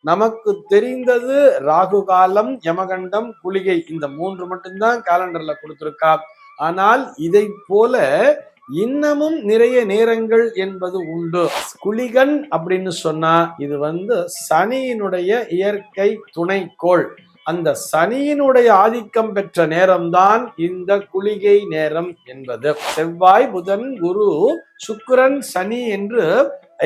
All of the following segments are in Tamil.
நமக்கு தெரிந்தது ராகு காலம், யமகண்டம், குளிகை, இந்த 3 மட்டும்தான் காலண்டர்ல கொடுத்திருக்கா. ஆனால் இதை போல இன்னமும் நிறைய நேரங்கள் என்பது உண்டு. குளிகன் அப்படின்னு சொன்னா இது சனியினுடைய இயற்கை துணைக்கோள். அந்த சனியினுடைய ஆதிக்கம் பெற்ற நேரம்தான் இந்த குளிகை நேரம் என்பது. செவ்வாய், புதன், குரு, சுக்கிரன், சனி என்று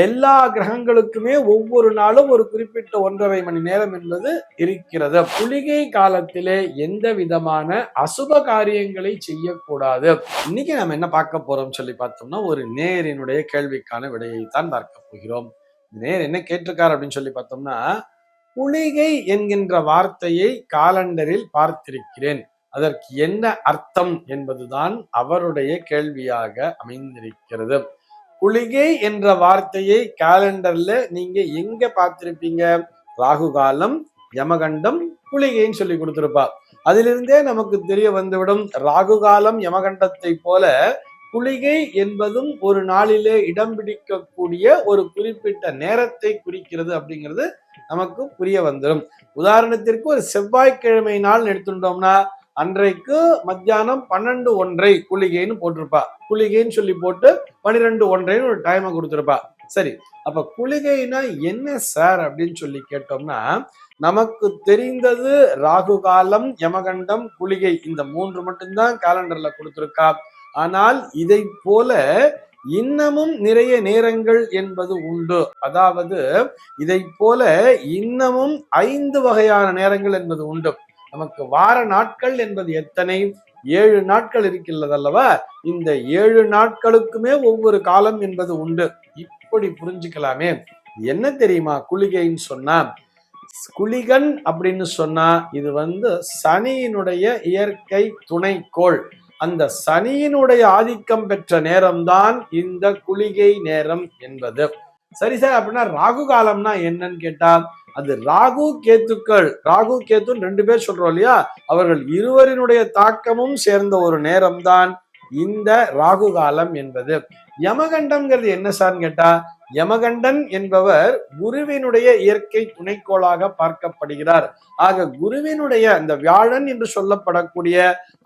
எல்லா கிரகங்களுக்குமே ஒவ்வொரு நாளும் ஒரு குறிப்பிட்ட 1.5 மணி நேரம் என்பது இருக்கிறது. குளிகை காலத்திலே எந்த விதமான அசுப காரியங்களை செய்யக்கூடாது. இன்னைக்கு நம்ம என்ன பார்க்க போறோம் சொல்லி பார்த்தோம்னா, ஒரு நேரினுடைய கேள்விக்கான விடையைத்தான் பார்க்க போகிறோம். நேர் என்ன கேட்டிருக்காரு அப்படின்னு சொல்லி பார்த்தோம்னா, குளிகை என்கின்ற வார்த்தையை காலண்டரில் பார்த்திருக்கிறேன், அதற்கு என்ன அர்த்தம் என்பதுதான் அவருடைய கேள்வியாக அமைந்திருக்கிறது. குளிகை என்ற வார்த்தையை காலண்டர்ல நீங்க எங்க பார்த்திருப்பீங்க? ராகு காலம், யமகண்டம், குளிகைன்னு சொல்லி கொடுத்திருப்பா. அதிலிருந்தே நமக்கு தெரிய வந்துவிடும், ராகு காலம் யமகண்டத்தை போல குளிகை என்பதும் ஒரு நாளிலே இடம் பிடிக்கக்கூடிய ஒரு குறிப்பிட்ட நேரத்தை குறிக்கிறது அப்படிங்கிறது நமக்கு புரிய வந்துடும். உதாரணத்திற்கு ஒரு செவ்வாய்க்கிழமை நாள் எடுத்துட்டோம்னா, அன்றைக்கு மத்தியானம் 12:01 குளிகைன்னு போட்டிருப்பா. குளிகைன்னு சொல்லி போட்டு 12:01 ஒரு டைமை கொடுத்திருப்பா. சரி, அப்ப குளிகைனா என்ன சார் அப்படின்னு சொல்லி கேட்டோம்னா, நமக்கு தெரிந்தது ராகு காலம், யமகண்டம், குளிகை, இந்த 3 மட்டும்தான் காலண்டர்ல கொடுத்திருக்கா. ஆனால் இதை போல இன்னமும் நிறைய நேரங்கள் என்பது உண்டு. அதாவது இதை போல இன்னமும் 5 வகையான நேரங்கள் என்பது உண்டு. நமக்கு வார நாட்கள் என்பது எத்தனை? 7 நாட்கள் இருக்கிறது அல்லவா? இந்த 7 நாட்களுக்குமே ஒவ்வொரு காலம் என்பது உண்டு. இப்படி புரிஞ்சுக்கலாமே. என்ன தெரியுமா குளிகைன்னு சொன்னா? குளிகன் அப்படின்னு சொன்னா இது சனியினுடைய இயற்கை துணைக்கோள். அந்த சனியினுடைய ஆதிக்கம் பெற்ற நேரம்தான் இந்த குளிகை நேரம் என்பது. சரி சார், அப்படின்னா ராகு காலம்னா என்னன்னு கேட்டா, அது ராகு கேத்துக்கள், ராகு கேத்துன்னு 2 பேர் சொல்றோம் இல்லையா, அவர்கள் இருவரினுடைய தாக்கமும் சேர்ந்த ஒரு நேரம் தான் இந்த ராகு காலம் என்பது. யமகண்டம்ங்கிறது என்ன சார்ன்னு கேட்டா, யமகண்டன் என்பவர் குருவினுடைய இயற்கை துணைக்கோளாக பார்க்கப்படுகிறார். ஆக குருவினுடைய அந்த வியாழன் என்று சொல்லப்படக்கூடிய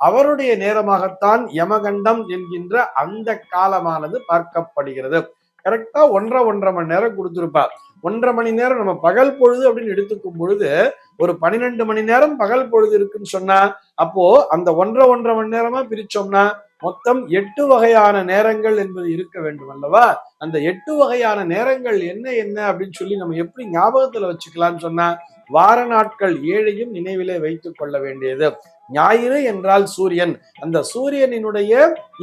அவருடைய நேரமாகத்தான் யமகண்டம் என்கின்ற அந்த காலமானது பார்க்கப்படுகிறது. கரெக்டா 1.5 மணி நேரம் கொடுத்திருப்பா. 1.5 மணி நேரம் நம்ம பகல் பொழுது அப்படின்னு எடுத்துக்கும் பொழுது ஒரு 12 மணி நேரம் பகல் பொழுது இருக்குன்னு சொன்னா, அப்போ அந்த 1.5 மணி நேரமா பிரிச்சோம்னா மொத்தம் 8 வகையான நேரங்கள் என்பது இருக்க வேண்டும் அல்லவா? அந்த 8 வகையான நேரங்கள் என்ன என்ன அப்படின்னு சொல்லி நம்ம எப்படி ஞாபகத்துல வச்சுக்கலாம்னு சொன்னா, வார நாட்கள் 7ஐயும் நினைவிலே வைத்துக் கொள்ள வேண்டியது. ஞாயிறு என்றால் சூரியன், அந்த சூரியனினுடைய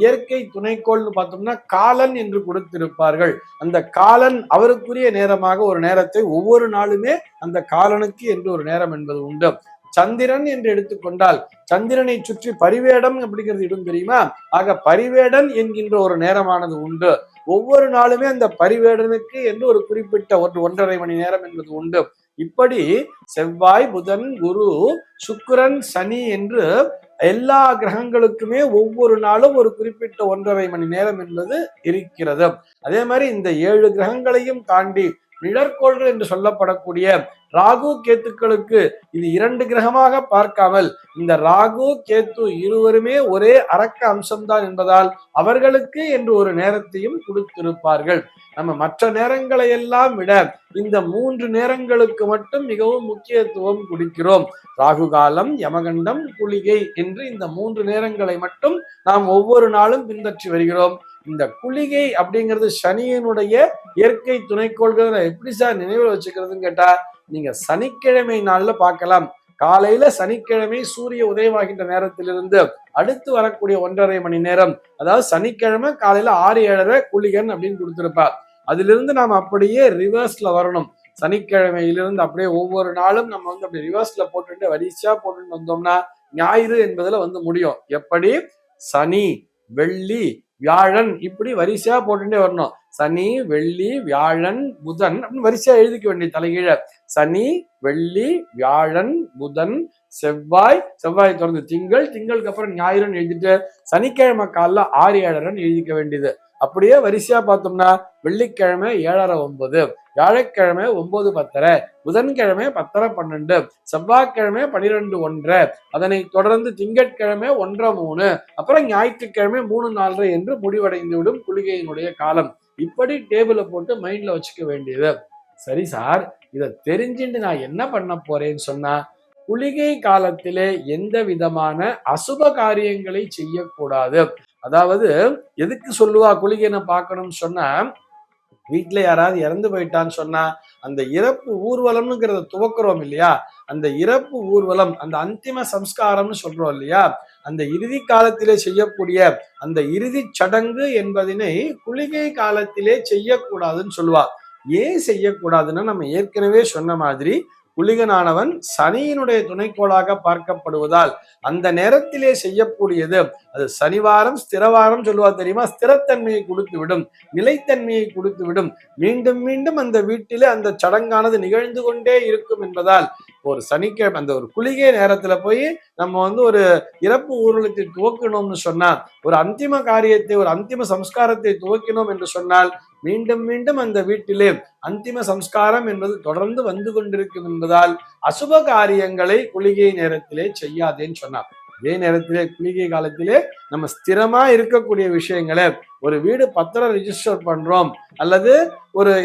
இயற்கை துணைக்கோள்னு பார்த்தோம்னா காலன் என்று கொடுத்திருப்பார்கள். அந்த காலன் அவருக்குரிய நேரமாக ஒரு நேரத்தை ஒவ்வொரு நாளுமே அந்த காலனுக்கு என்று ஒரு நேரம் என்பது உண்டு. சந்திரன் என்று எடுத்துக்கொண்டால் சந்திரனை சுற்றி பரிவேடம் அப்படிங்கிறது இடம் தெரியுமா? ஆக பரிவேடன் என்கின்ற ஒரு நேரமானது உண்டு. ஒவ்வொரு நாளுமே அந்த பரிவேடனுக்கு என்று ஒரு குறிப்பிட்ட 1.5 மணி நேரம் என்பது உண்டு. இப்படி செவ்வாய், புதன், குரு, சுக்கிரன், சனி என்று எல்லா கிரகங்களுக்குமே ஒவ்வொரு நாளும் ஒரு குறிப்பிட்ட 1.5 மணி நேரம் என்பது இருக்கிறது. அதே மாதிரி இந்த 7 கிரகங்களையும் தாண்டி நிழற்கோள்கள் என்று சொல்லப்படக்கூடிய ராகு கேத்துக்களுக்கு இது 2 கிரகமாக பார்க்காமல் இந்த ராகு கேத்து இருவருமே ஒரே அரக்க அம்சம்தான் என்பதால் அவர்களுக்கு என்று ஒரு நேரத்தையும் கொடுத்திருப்பார்கள். நம்ம மற்ற நேரங்களை எல்லாம் விட இந்த 3 நேரங்களுக்கு மட்டும் மிகவும் முக்கியத்துவம் கொடுக்கிறோம். ராகு காலம், யமகண்டம், குளிகை என்று இந்த 3 நேரங்களை மட்டும் நாம் ஒவ்வொரு நாளும் பின்பற்றி வருகிறோம். இந்த குளிகை அப்படிங்கிறது சனியினுடைய இயற்கை துணைக்கோள்களை எப்படி சார் நினைவில் வச்சுக்கிறதுன்னு கேட்டா, நீங்க சனிக்கிழமை நாள்ல பார்க்கலாம். காலையில சனிக்கிழமை சூரிய உதயமாகின்ற நேரத்திலிருந்து அடுத்து வரக்கூடிய 1.5 மணி நேரம், அதாவது சனிக்கிழமை காலையில 6-7:30 குளிகன் அப்படின்னு கொடுத்திருப்பார். அதிலிருந்து நாம் அப்படியே ரிவர்ஸ்ல வரணும். சனிக்கிழமையிலிருந்து அப்படியே ஒவ்வொரு நாளும் நம்ம அப்படி ரிவர்ஸ்ல போட்டுட்டு வரிசையா போட்டுட்டு வந்தோம்னா ஞாயிறு என்பதுல முடியும். எப்படி? சனி, வெள்ளி, வியாழன் இப்படி வரிசையா போட்டுட்டே வரணும். சனி, வெள்ளி, வியாழன், புதன் அப்படின்னு வரிசையா எழுதிக்க வேண்டிய தலைகீழ. சனி, வெள்ளி, வியாழன், புதன், செவ்வாய், செவ்வாய் தொடர்ந்து திங்கள், திங்களுக்கு அப்புறம் ஞாயிறுன்னு எழுதிட்டு சனிக்கிழமை காலைல 6-7:30 எழுதிக்க வேண்டியது. அப்படியே வரிசையா பார்த்தோம்னா வெள்ளிக்கிழமை 7:30-9, வியாழக்கிழமை 9:10, புதன்கிழமை 10:12, செவ்வாய்க்கிழமை 12:01, அதனை தொடர்ந்து திங்கட்கிழமை 1:03, அப்புறம் ஞாயிற்றுக்கிழமை 3:04 என்று முடிவடைந்து விடும் குளிகையினுடைய காலம். இப்படி டேபிள போட்டு மைண்ட்ல வச்சுக்க வேண்டியது. சரி சார், இதை தெரிஞ்சுட்டு நான் என்ன பண்ண போறேன்னு சொன்னா, குளிகை காலத்திலே எந்த விதமான அசுப காரியங்களை செய்யக்கூடாது. அதாவது எதுக்கு சொல்லுவா குளிகைன்னு பார்க்கணும்னு சொன்னா, வீட்டுல யாராவது இறந்து போயிட்டான்னு சொன்னா அந்த இறப்பு ஊர்வலம்ங்கிறத துவக்கிறோம் இல்லையா, அந்த இறப்பு ஊர்வலம், அந்த அந்திம சம்ஸ்காரம்னு சொல்றோம் இல்லையா, அந்த இறுதி காலத்திலே செய்யக்கூடிய அந்த இறுதி சடங்கு என்பதனை குளிகை காலத்திலே செய்யக்கூடாதுன்னு சொல்லுவா. ஏன் செய்யக்கூடாதுன்னா, நம்ம ஏற்கனவே சொன்ன மாதிரி குளிகனானவன் சனியினுடைய துணைக்கோளாக பார்க்கப்படுவதால் அந்த நேரத்திலே செய்யக்கூடியது, அது சனிவாரம் ஸ்திரவாரம் சொல்லுவா தெரியுமா, ஸ்திரத்தன்மையை கொடுத்து விடும், நிலைத்தன்மையை கொடுத்து விடும். மீண்டும் மீண்டும் அந்த வீட்டிலே அந்த சடங்கானது நிகழ்ந்து கொண்டே இருக்கும் என்பதால் ஒரு சனிக்கிழமை அந்த ஒரு குளிகை நேரத்துல போய் நம்ம ஒரு இறப்பு ஊர்வலத்தை துவக்கணும்னு சொன்னா, ஒரு அந்திம காரியத்தை, ஒரு அந்திம சம்ஸ்காரத்தை துவக்கினோம் என்று சொன்னால் மீண்டும் மீண்டும் அந்த வீட்டிலே அந்திம சம்ஸ்காரம் என்பது தொடர்ந்து வந்து கொண்டிருக்கும் என்பதால் அசுப காரியங்களை குளிகை நேரத்திலே செய்யாதேன்னு சொன்னார். அதே நேரத்திலே குளிகை காலத்திலே நம்ம ஸ்திரமா இருக்கக்கூடிய விஷயங்களை, ஒரு வீடு பத்திரம் ரிஜிஸ்டர் பண்றோம், அல்லது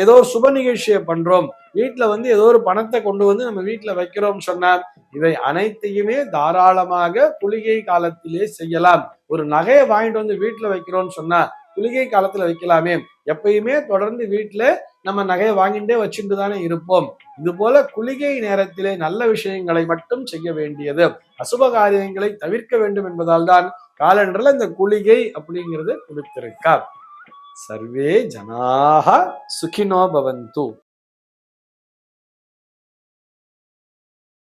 ஏதோ ஒரு சுப நிகழ்ச்சியை பண்றோம், வீட்டுல ஏதோ ஒரு பணத்தை கொண்டு நம்ம வீட்டுல வைக்கிறோம் சொன்னார், இவை அனைத்தையுமே தாராளமாக குளிகை காலத்திலே செய்யலாம். ஒரு நகையை வாங்கிட்டு வீட்டுல வைக்கிறோம்னு சொன்னா குளிகை காலத்துல வைக்கலாமே. எப்பயுமே தொடர்ந்து வீட்டுல நம்ம நகையை வாங்கிட்டே வச்சுட்டு தானே இருப்போம். இது போல குளிகை நேரத்திலே நல்ல விஷயங்களை மட்டும் செய்ய வேண்டியது, அசுப காரியங்களை தவிர்க்க வேண்டும் என்பதால் தான் காலண்டர்ல இந்த குளிகை அப்படிங்கிறது கொடுத்திருக்கார். சர்வே ஜனாக சுகினோ பவந்து.